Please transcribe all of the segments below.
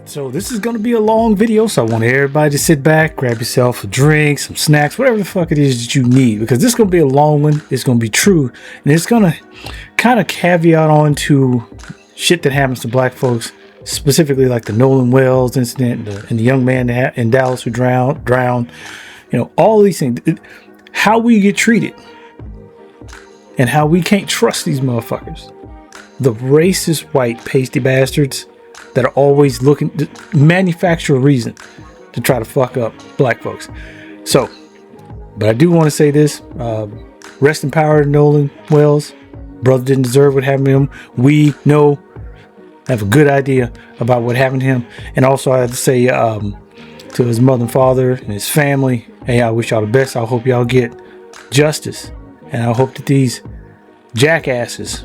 So this is going to be a long video, so I want everybody to sit back, grab yourself a drink, some snacks, whatever the fuck it is that you need, because this is going to be a long one. It's going to be true, and it's going to kind of caveat on to shit that happens to black folks, specifically like the Nolan Wells incident and the young man in Dallas who drowned. You know, all these things, how we get treated, and how we can't trust these motherfuckers. The racist white pasty bastards that are always looking to manufacture a reason to try to fuck up black folks. So, but I do want to say this, rest in power to Nolan Wells. Brother didn't deserve what happened to him. We have a good idea about what happened to him. And also I have to say to his mother and father and his family, hey, I wish y'all the best. I hope y'all get justice. And I hope that these jackasses,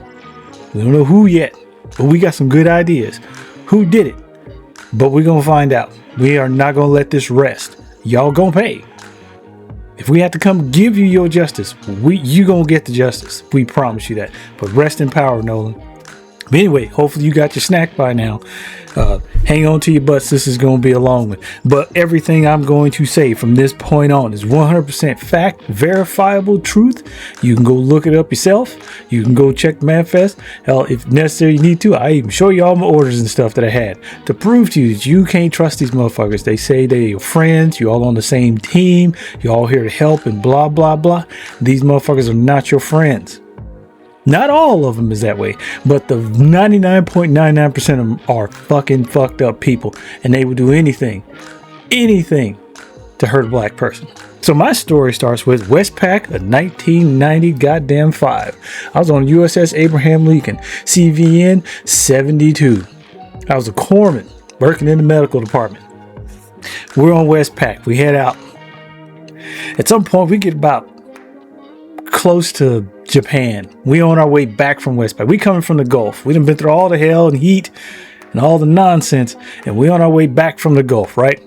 we don't know who yet, but we got some good ideas. Who did it? But we're going to find out. We are not going to let this rest. Y'all going to pay. If we have to come give you your justice, you going to get the justice. We promise you that. But rest in power, Nolan. But anyway, hopefully you got your snack by now. Hang on to your butts. This is going to be a long one. But everything I'm going to say from this point on is 100% fact, verifiable truth. You can go look it up yourself. You can go check the manifest. Hell, if necessary, you need to. I even show you all my orders and stuff that I had to prove to you that you can't trust these motherfuckers. They say they're your friends. You all on the same team. You all here to help and blah, blah, blah. These motherfuckers are not your friends. Not all of them is that way, but the 99.99% of them are fucking fucked up people, and they would do anything to hurt a black person. So my story starts with Westpac, a 1990 goddamn 5. I was on USS Abraham Lincoln, CVN 72. I was a corpsman working in the medical department. We're on Westpac. We head out. At some point, we get about close to Japan. We on our way back from Westpac. We coming from the Gulf. We done been through all the hell and heat and all the nonsense, and we on our way back from the Gulf, right?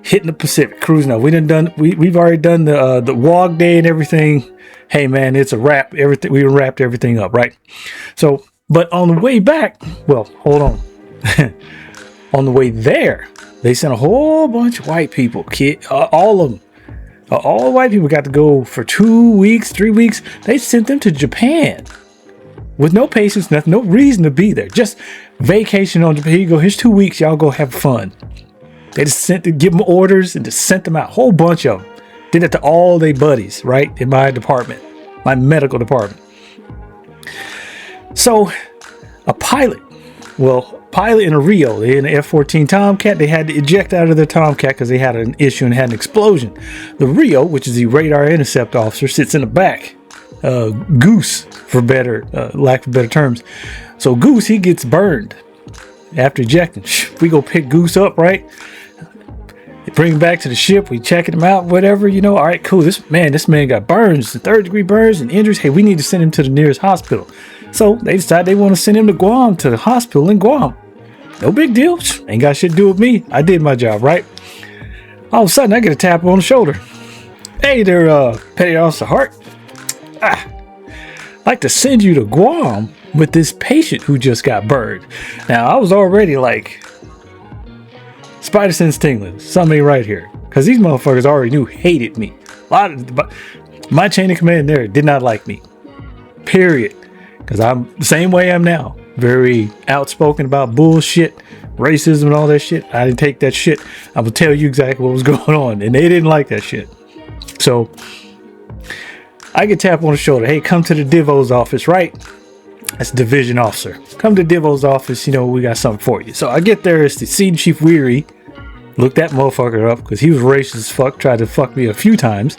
Hitting the Pacific, cruising up. We've already done the WOG day and everything. Hey man, it's a wrap. Everything, we wrapped everything up, right? So, but on the way back, well, hold on. On the way there, they sent a whole bunch of white people, all of them. All white people got to go for 2 weeks, 3 weeks. They sent them to Japan with no patience, nothing, no reason to be there. Just vacation on Japan. Here you go. Here's 2 weeks. Y'all go have fun. They just give them orders and just sent them out. Whole bunch of them. Did it to all their buddies, right? In my department, my medical department. So a pilot in a Rio, they in an F-14 Tomcat, they had to eject out of their Tomcat because they had an issue and had an explosion. The Rio, which is the radar intercept officer, sits in the back. Goose, for lack of better terms. So Goose, he gets burned after ejecting. We go pick Goose up, right? Bring him back to the ship. We checking him out, whatever, you know. All right, cool. This man got burns, 3rd-degree burns and injuries. Hey, we need to send him to the nearest hospital. So they decide they want to send him to Guam, to the hospital in Guam. No big deal. Ain't got shit to do with me. I did my job, right? All of a sudden, I get a tap on the shoulder. Hey there, Petty Officer Hart. I'd like to send you to Guam with this patient who just got burned. Now, I was already like, spider sense tingling. Something ain't right here. Because these motherfuckers already hated me. My chain of command there did not like me. Period. Because I'm the same way I am now. Very outspoken about bullshit, racism and all that shit. I didn't take that shit. I will tell you exactly what was going on. And they didn't like that shit. So I get tapped on the shoulder. Hey, come to the Divo's office, right? That's division officer. Come to Divo's office. You know, we got something for you. So I get there. It's the Senior Chief Weary. Look that motherfucker up because he was racist as fuck. Tried to fuck me a few times.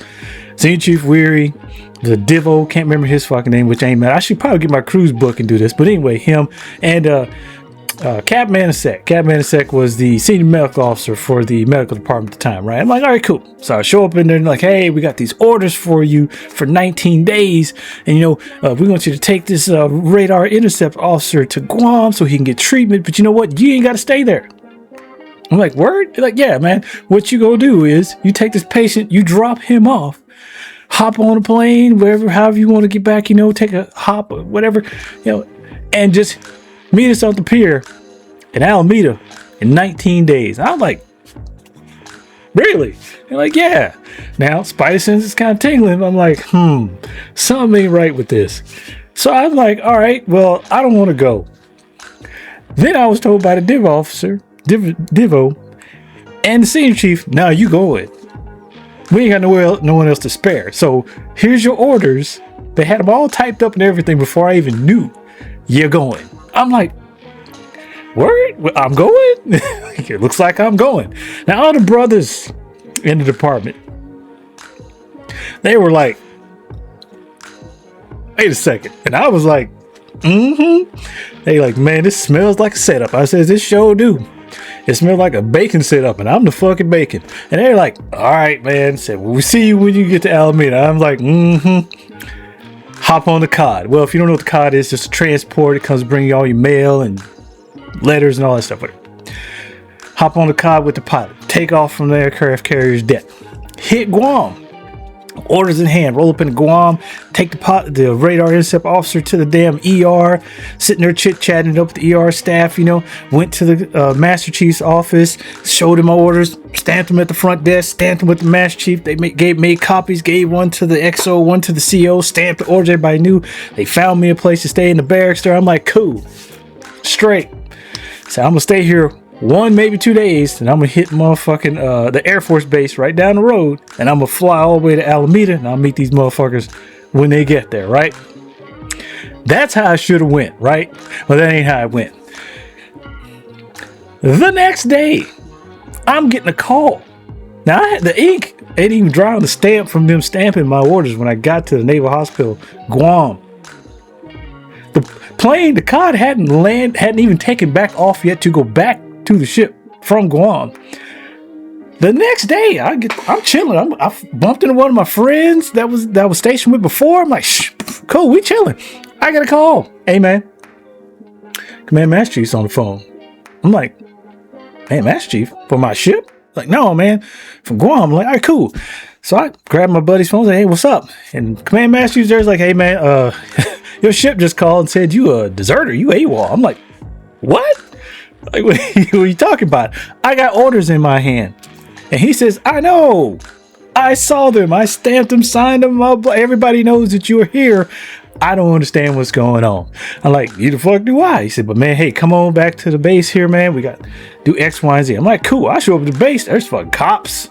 Senior Chief Weary. The Divo, can't remember his fucking name, which ain't mad. I should probably get my cruise book and do this. But anyway, him and Cap Manasek. Cap Manasek was the senior medical officer for the medical department at the time, right? I'm like, all right, cool. So I show up in there and like, hey, we got these orders for you for 19 days. And, you know, we want you to take this radar intercept officer to Guam so he can get treatment. But you know what? You ain't got to stay there. I'm like, word? They're like, yeah, man. What you gonna do is you take this patient, you drop him off. Hop on a plane, however you want to get back, you know, take a hop or whatever, you know, and just meet us on the pier in Alameda in 19 days. I'm like, really? They're like, yeah. Now, Spidey sense is kind of tingling. I'm like, something ain't right with this. So I'm like, all right, well, I don't want to go. Then I was told by the div officer, Divo, and the senior chief, now you going. We ain't got no one else to spare. So here's your orders. They had them all typed up and everything before I even knew you're going. I'm like, word? I'm going? It looks like I'm going. Now, all the brothers in the department, they were like, wait a second. And I was like, They like, man, this smells like a setup. I said, this sure do. It smells like a bacon setup, and I'm the fucking bacon. And they're like, all right, man. Said, well, we'll see you when you get to Alameda. I'm like, Hop on the COD. Well, if you don't know what the COD is, it's a transport. It comes bringing you all your mail and letters and all that stuff with it. Hop on the COD with the pilot. Take off from the aircraft carrier's deck. Hit Guam. Orders in hand, roll up into Guam, take the radar intercept officer to the damn ER, sitting there chit-chatting up with the ER staff, went to the Master Chief's office, showed him my orders, stamped them at the front desk, stamped them with the Master Chief. They made copies, gave one to the XO, one to the CO, stamped the orders. Everybody knew. They found me a place to stay in the barracks there. I'm like, cool, straight. So I'm gonna stay here 1, maybe 2 days, and I'm gonna hit motherfucking the Air Force base right down the road, and I'm gonna fly all the way to Alameda, and I'll meet these motherfuckers when they get there, right? That's how I should have went, right? Well, that ain't how it went. The next day, I'm getting a call. Now, I had the ink ain't even dry on the stamp from them stamping my orders when I got to the Naval Hospital, Guam. The plane, the COD hadn't even taken back off yet to go back to the ship from Guam. The next day, I'm chilling. I bumped into one of my friends that was stationed with before. I'm like, cool, we chilling. I got a call. Hey, man, Command Master Chief's on the phone. I'm like, hey, Master Chief, for my ship? Like, no, man, from Guam. I'm like, all right, cool. So I grabbed my buddy's phone and said, hey, what's up? And Command Master Chief's there's like, hey, man, your ship just called and said you a deserter, you AWOL. I'm like, what? Like, what are you talking about? I got orders in my hand. And he says, I know. I saw them. I stamped them, signed them up. Everybody knows that you're here. I don't understand what's going on. I'm like, you the fuck do I? He said, but man, hey, come on back to the base here, man. We got to do X, Y, and Z. I'm like, cool. I show up at the base. There's fucking cops.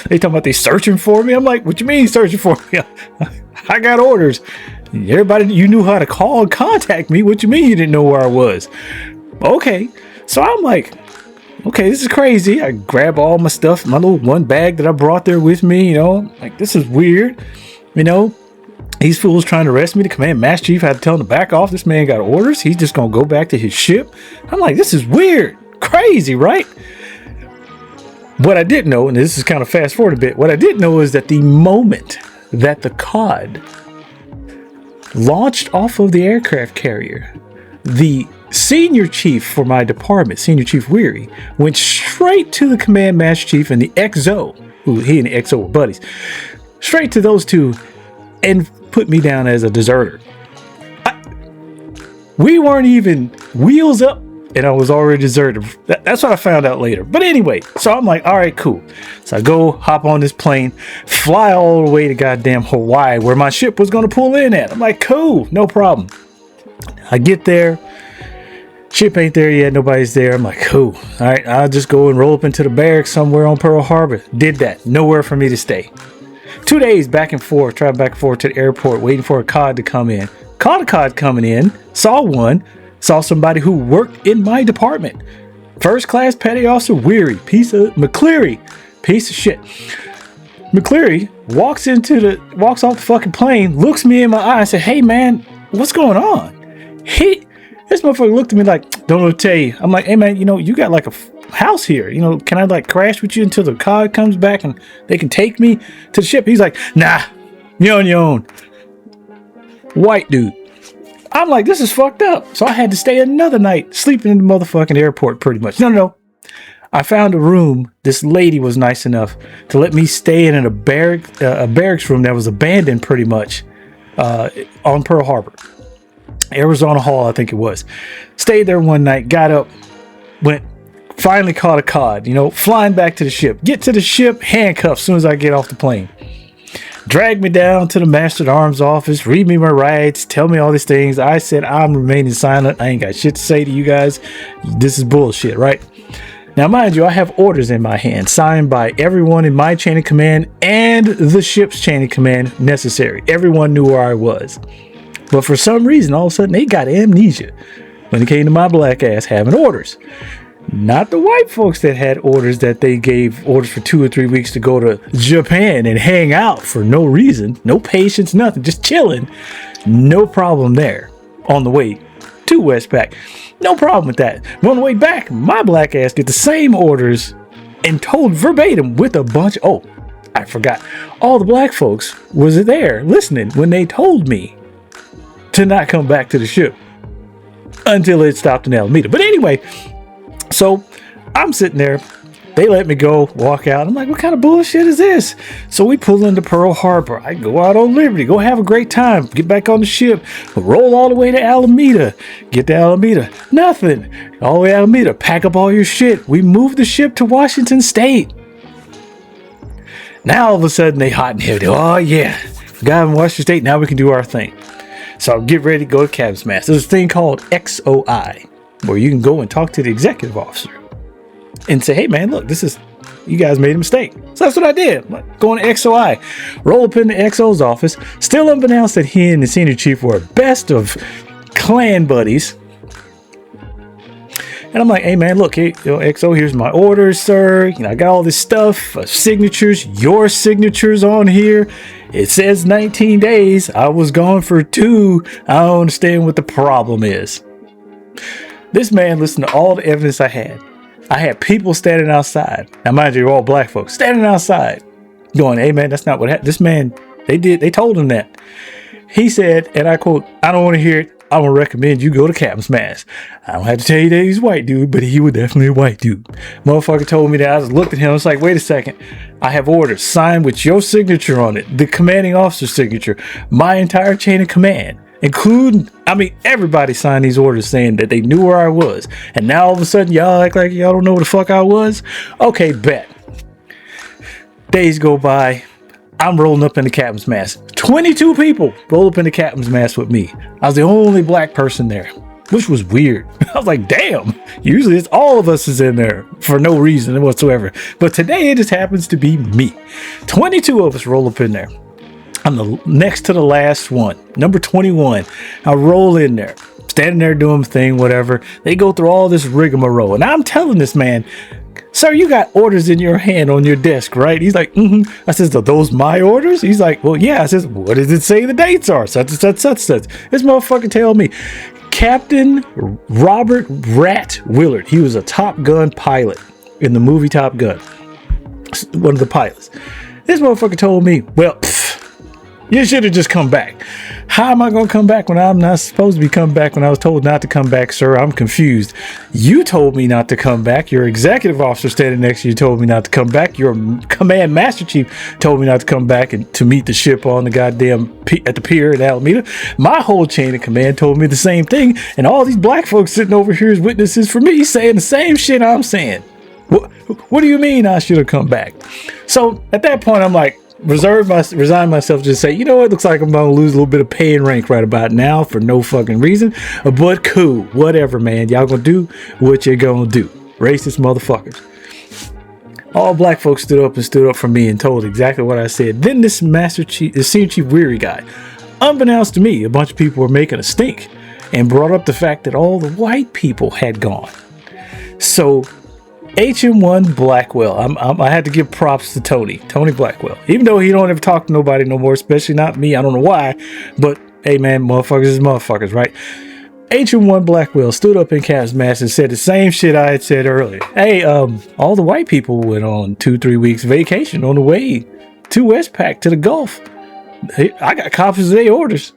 They talking about they searching for me. I'm like, what you mean searching for me? I got orders. Everybody, you knew how to call and contact me. What you mean you didn't know where I was? Okay. So I'm like, okay, this is crazy. I grab all my stuff, my little one bag that I brought there with me, like this is weird. These fools trying to arrest me. The Command Master Chief had to tell him to back off. This man got orders. He's just going to go back to his ship. I'm like, this is weird. Crazy, right? What I didn't know, and this is kind of fast forward a bit, what I didn't know is that the moment that the COD launched off of the aircraft carrier, the senior chief for my department, Senior Chief Weary, went straight to the Command Master Chief and the XO, who he and the XO were buddies, straight to those two and put me down as a deserter. We weren't even wheels up and I was already deserted. That's what I found out later. But anyway, so I'm like, all right, cool. So I go hop on this plane, fly all the way to goddamn Hawaii where my ship was going to pull in at. I'm like, cool, no problem. I get there. Ship ain't there yet. Nobody's there. I'm like, cool. All right, I'll just go and roll up into the barracks somewhere on Pearl Harbor. Did that. Nowhere for me to stay. 2 days back and forth, traveling back and forth to the airport, waiting for a COD to come in. Caught a COD coming in. Saw somebody who worked in my department. First class petty officer Weary, McCleary, piece of shit. McCleary walks off the fucking plane, looks me in my eye and said, hey man, what's going on? This motherfucker looked at me like, don't know what to tell you. I'm like, hey man, you got like a house here. Can I like crash with you until the COD comes back and they can take me to the ship? He's like, nah, you're on your own. White dude. I'm like, this is fucked up. So I had to stay another night sleeping in the motherfucking airport pretty much. No. I found a room. This lady was nice enough to let me stay in a barracks room that was abandoned pretty much on Pearl Harbor. Arizona Hall, I think it was. Stayed there one night, got up, finally caught a cod, flying back to the ship. Get to the ship, handcuffed as soon as I get off the plane. Drag me down to the Master at Arms office, read me my rights, tell me all these things. I said I'm remaining silent. I ain't got shit to say to you guys. This is bullshit, right? Now, mind you, I have orders in my hand signed by everyone in my chain of command and the ship's chain of command necessary. Everyone knew where I was. But for some reason, all of a sudden, they got amnesia when it came to my black ass having orders. Not the white folks that had orders that they gave orders for 2 or 3 weeks to go to Japan and hang out for no reason, no patience, nothing, just chilling. No problem there on the way to Westpac. No problem with that. But on the way back, my black ass get the same orders and told verbatim with a bunch. Oh, I forgot. All the black folks was there listening when they told me to not come back to the ship until it stopped in Alameda. But anyway, so I'm sitting there. They let me go, walk out. I'm like, what kind of bullshit is this? So we pull into Pearl Harbor. I go out on Liberty, go have a great time, get back on the ship, roll all the way to Alameda. Get to Alameda. Nothing. All the way to Alameda. Pack up all your shit. We moved the ship to Washington State. Now all of a sudden they hot and heavy. Oh yeah, we got in Washington State. Now we can do our thing. So get ready to go to Captain's Mast. There's a thing called XOI, where you can go and talk to the executive officer and say, hey man, look, you guys made a mistake. So that's what I did. Going to XOI, roll up in the XO's office, still unbeknownst that he and the senior chief were best of clan buddies. And I'm like, hey man, look, hey, XO, here's my orders, sir. I got all this stuff, signatures, your signatures on here. It says 19 days. I was gone for 2. I don't understand what the problem is. This man listened to all the evidence I had. I had people standing outside. Now, mind you, all black folks standing outside going, hey man, that's not what happened. This man, they told him that. He said, and I quote, I don't want to hear it. I would recommend you go to Captain's Mast. I don't have to tell you that he's a white dude, but he was definitely a white dude. Motherfucker told me that. I just looked at him. I was like, wait a second. I have orders signed with your signature on it, the commanding officer's signature, my entire chain of command, including, everybody signed these orders saying that they knew where I was. And now all of a sudden, y'all act like y'all don't know where the fuck I was? Okay, bet. Days go by. I'm rolling up in the Captain's Mast. 22 people roll up in the Captain's Mast with me. I was the only black person there, which was weird. I was like, damn, usually it's all of us is in there for no reason whatsoever. But today it just happens to be me. 22 of us roll up in there. I'm the next to the last one, number 21. I roll in there, standing there doing the thing, whatever. They go through all this rigmarole. And I'm telling this man, sir, you got orders in your hand on your desk, right? He's like, mm-hmm. I says, are those my orders? He's like, well, yeah. I says, what does it say the dates are? Such and such, such, such. This motherfucker tell me, Captain Robert Rat Willard. He was a Top Gun pilot in the movie Top Gun. One of the pilots. This motherfucker told me, well, you should have just come back. How am I going to come back when I'm not supposed to be coming back when I was told not to come back, sir? I'm confused. You told me not to come back. Your executive officer standing next to you told me not to come back. Your command master chief told me not to come back and to meet the ship on the goddamn at the pier in Alameda. My whole chain of command told me the same thing. And all these black folks sitting over here as witnesses for me saying the same shit I'm saying. What do you mean I should have come back? So at that point, I'm like, resign myself to just say, you know what, looks like I'm gonna lose a little bit of pay and rank right about now for no fucking reason, but cool, whatever, man. Y'all gonna do what you're gonna do, racist motherfuckers. All black folks stood up for me and told exactly what I said. Then this senior chief weary guy, unbeknownst to me, a bunch of people were making a stink and brought up the fact that all the white people had gone. So HM1 Blackwell. I had to give props to Tony Blackwell. Even though he don't ever talk to nobody no more, especially not me. I don't know why, but hey man, motherfuckers is motherfuckers, right? HM1 Blackwell stood up in Captain's Mast and said the same shit I had said earlier. Hey, all the white people went on 2-3 weeks vacation on the way to Westpac to the Gulf. I got copies of their orders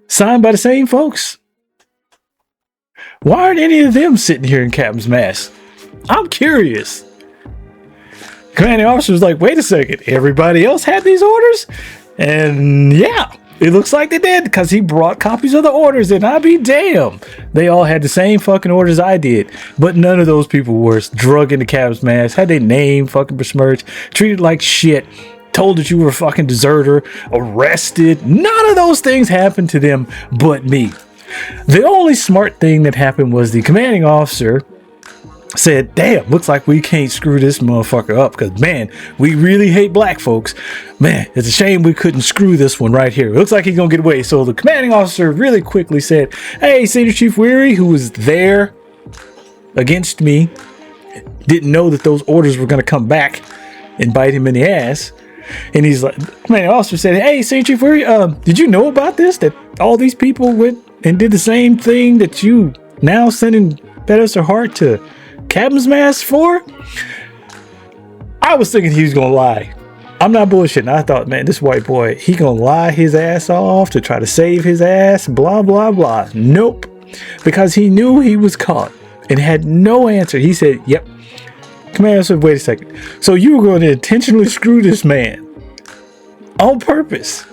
signed by the same folks. Why aren't any of them sitting here in Captain's Mast? I'm curious. Commanding officer was like, wait a second, everybody else had these orders? And yeah, It looks like they did because he brought copies of the orders, and I'd be damned. They all had the same fucking orders I did, but none of those people were drug into Captain's Mass, had their name fucking besmirched, treated like shit, told that you were a fucking deserter, arrested. None of those things happened to them but me. The only smart thing that happened was the commanding officer said, damn, looks like we can't screw this motherfucker up because, man, we really hate black folks. Man, it's a shame we couldn't screw this one right here. It looks like he's gonna get away. So the commanding officer really quickly said, hey, Senior Chief Weary, who was there against me, didn't know that those orders were gonna come back and bite him in the ass. And he's like, the commanding officer said, hey, Senior Chief Weary, did you know about this? That all these people went and did the same thing that you now sending Better Heart to Captain's Mass for? I was thinking he was gonna lie. I'm not bullshitting. I thought, man, this white boy, he gonna lie his ass off to try to save his ass, blah, blah, blah. Nope. Because he knew he was caught and had no answer. He said, yep. Commander said, wait a second. So you were going to intentionally screw this man on purpose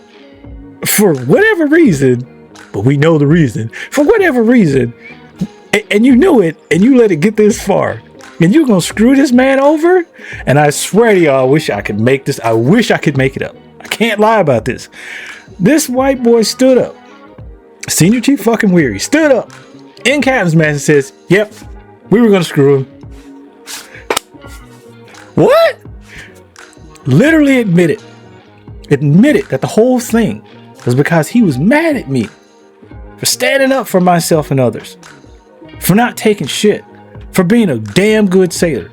for whatever reason, but we know the reason. For whatever reason, and you knew it, and you let it get this far, and you're gonna screw this man over? And I swear to y'all, I wish I could make this. I wish I could make it up. I can't lie about this. This white boy stood up. Senior Chief fucking Weary stood up in Captain's Mass and says, yep, we were gonna screw him. What? Literally admitted that the whole thing was because he was mad at me for standing up for myself and others, for not taking shit, for being a damn good sailor,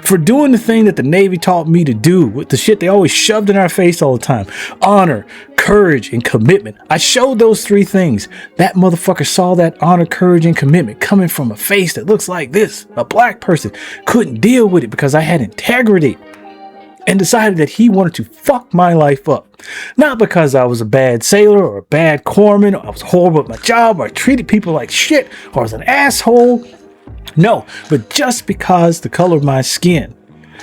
for doing the thing that the Navy taught me to do, with the shit they always shoved in our face all the time: honor, courage, and commitment. I showed those three things. That motherfucker saw that honor, courage, and commitment coming from a face that looks like this. A black person couldn't deal with it because I had integrity, and decided that he wanted to fuck my life up. Not because I was a bad sailor or a bad corpsman, or I was horrible at my job, or I treated people like shit, or I was an asshole. No, but just because the color of my skin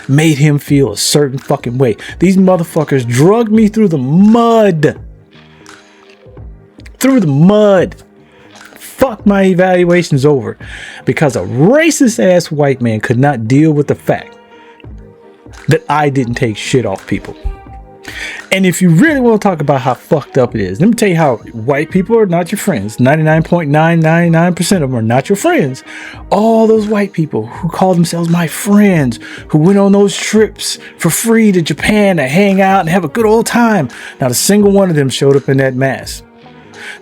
made him feel a certain fucking way. These motherfuckers drugged me through the mud. Fuck my evaluations over because a racist ass white man could not deal with the fact that I didn't take shit off people. And if you really want to talk about how fucked up it is, let me tell you how white people are not your friends. 99.999% of them are not your friends. All those white people who call themselves my friends, who went on those trips for free to Japan to hang out and have a good old time, not a single one of them showed up in that mass.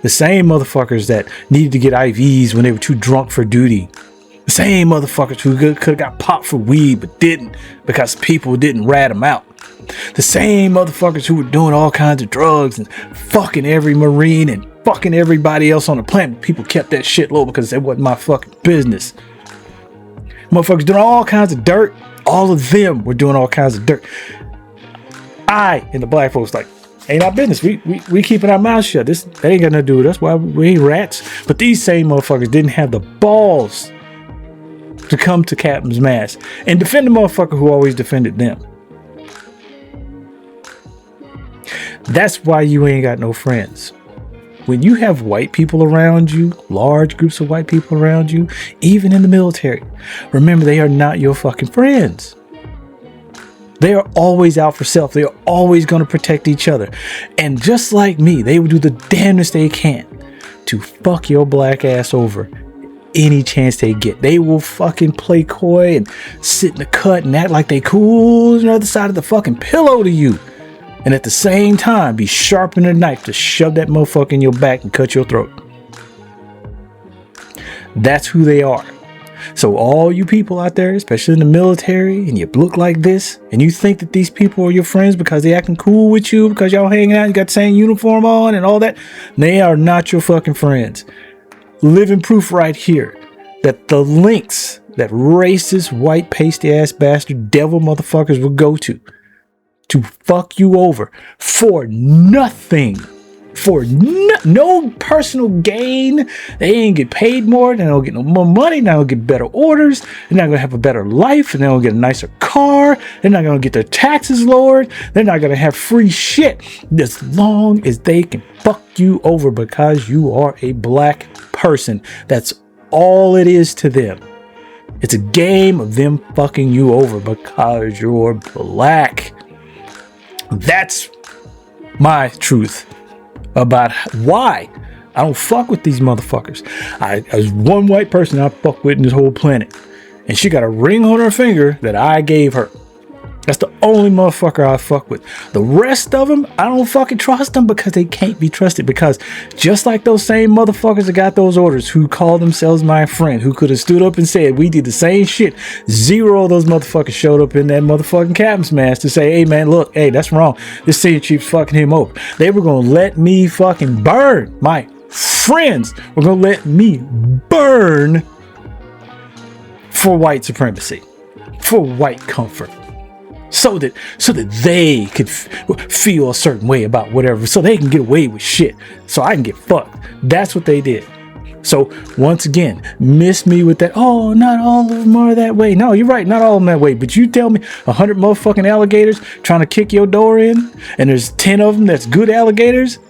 The same motherfuckers that needed to get IVs when they were too drunk for duty. The same motherfuckers who could have got popped for weed but didn't because people didn't rat them out. The same motherfuckers who were doing all kinds of drugs and fucking every Marine and fucking everybody else on the planet. People kept that shit low because it wasn't my fucking business. Motherfuckers doing all kinds of dirt. All of them were doing all kinds of dirt. I and the black folks like, ain't our business. We keeping our mouths shut. That ain't got nothing to do with us. Why we ain't rats? But these same motherfuckers didn't have the balls to come to Captain's Mass and defend the motherfucker who always defended them. That's why you ain't got no friends. When you have white people around you, large groups of white people around you, even in the military, remember they are not your fucking friends. They are always out for self. They are always going to protect each other. And just like me, they will do the damnedest they can to fuck your black ass over any chance they get. They will fucking play coy and sit in the cut and act like they cool on the other side of the fucking pillow to you. And at the same time, be sharpening a knife to shove that motherfucker in your back and cut your throat. That's who they are. So all you people out there, especially in the military, and you look like this, and you think that these people are your friends because they acting cool with you, because y'all hanging out, you got the same uniform on and all that, they are not your fucking friends. Living proof right here that the links that racist, white, pasty ass bastard devil motherfuckers will go to fuck you over for nothing, for no personal gain. They ain't get paid more. They don't get no more money. They don't get better orders. They're not going to have a better life. And they don't get a nicer car. They're not going to get their taxes lowered. They're not going to have free shit as long as they can fuck you over because you are a black person. That's all it is to them. It's a game of them fucking you over because you're black. That's my truth about why I don't fuck with these motherfuckers. There's one white person I fuck with in this whole planet, and she got a ring on her finger that I gave her. That's the only motherfucker I fuck with. The rest of them, I don't fucking trust them because they can't be trusted. Because just like those same motherfuckers that got those orders, who called themselves my friend, who could have stood up and said we did the same shit, zero of those motherfuckers showed up in that motherfucking captain's smash to say, hey man, look, hey, that's wrong. This senior chief's fucking him over. They were gonna let me fucking burn. My friends were gonna let me burn for white supremacy, for white comfort. So that they could feel a certain way about whatever, so they can get away with shit, so I can get fucked. That's what they did. So once again, miss me with that, oh, not all of them are that way. No, you're right, not all of them that way. But you tell me 100 motherfucking alligators trying to kick your door in, and there's 10 of them that's good alligators,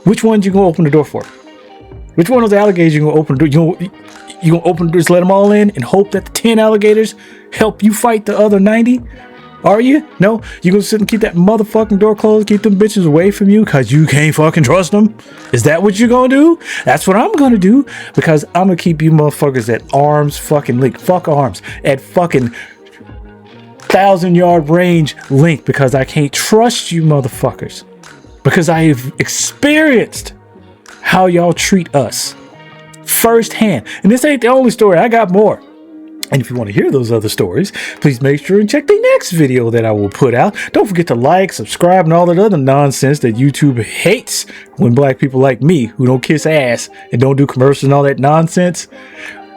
which ones you gonna open the door for? Which one of those alligators you gonna open the door? You gonna open the door, just let them all in, and hope that the 10 alligators help you fight the other 90? Are you? No? You gonna sit and keep that motherfucking door closed, keep them bitches away from you because you can't fucking trust them? Is that what you gonna do? That's what I'm gonna do, because I'm gonna keep you motherfuckers at arm's fucking length. Fuck arms. At fucking 1,000-yard range length, because I can't trust you motherfuckers. Because I've experienced how y'all treat us firsthand. And this ain't the only story. I got more. And if you want to hear those other stories, please make sure and check the next video that I will put out. Don't forget to like, subscribe, and all that other nonsense that YouTube hates when black people like me, who don't kiss ass and don't do commercials and all that nonsense,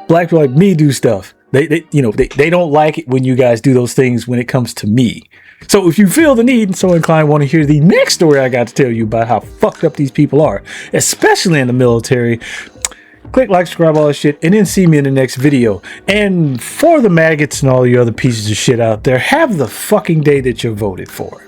black people like me do stuff. They don't like it when you guys do those things when it comes to me. So if you feel the need and so inclined want to hear the next story I got to tell you about how fucked up these people are, especially in the military, click like, subscribe, all that shit, and then see me in the next video. And for the maggots and all you other pieces of shit out there, have the fucking day that you voted for.